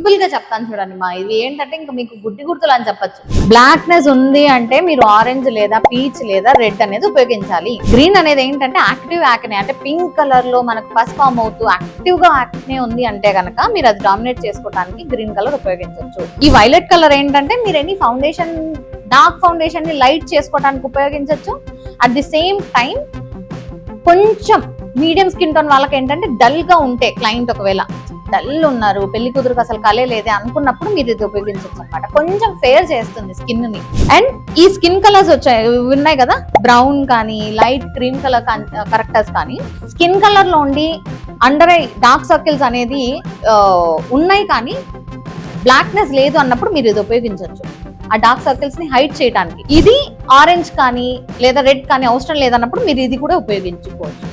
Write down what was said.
Simple గా చెప్తాను చూడండి మా, ఇది ఏంటంటే ఇంకా మీకు గుడ్డి గుర్తులు అని చెప్పొచ్చు. బ్లాక్నెస్ ఉంది అంటే మీరు ఆరెంజ్ లేదా పీచ్ లేదా రెడ్ అనేది ఉపయోగించాలి. గ్రీన్ అనేది ఏంటంటే యాక్టివ్ యాక్నే, అంటే పింక్ కలర్ లో మనకు పస్ ఫామ్ అవుతూ యాక్టివ్ గా యాక్నే ఉంది అంటే గనక మీరు అది డామినేట్ చేసుకోవడానికి గ్రీన్ కలర్ ఉపయోగించవచ్చు. ఈ వైలెట్ కలర్ ఏంటంటే మీరు ఎనీ ఫౌండేషన్, డార్క్ ఫౌండేషన్ ని లైట్ చేసుకోవడానికి ఉపయోగించవచ్చు. అట్ ది సేమ్ టైం కొంచెం మీడియం స్కిన్ టోన్ వాళ్ళకి ఏంటంటే డల్ గా ఉంటే, క్లయింట్ ఒకవేళ డల్ ఉన్నారు, పెళ్లి కూతురుకు అసలు కలే లేదే అనుకున్నప్పుడు మీరు ఇది ఉపయోగించవచ్చు అనమాట. కొంచెం ఫేర్ చేస్తుంది స్కిన్ ని. అండ్ ఈ స్కిన్ కలర్స్ ఉన్నాయి కదా, బ్రౌన్ కానీ లైట్ క్రీమ్ కలర్ కరెక్టర్స్ కానీ, స్కిన్ కలర్ లో ఉండి అండర్ ఐ డార్క్ సర్కిల్స్ అనేది ఉన్నాయి కానీ బ్లాక్నెస్ లేదు అన్నప్పుడు మీరు ఇది ఉపయోగించవచ్చు. ఆ డార్క్ సర్కిల్స్ ని హైడ్ చేయడానికి. ఇది ఆరెంజ్ కానీ లేదా రెడ్ కానీ అవసరం లేదన్నప్పుడు మీరు ఇది కూడా ఉపయోగించుకోవచ్చు.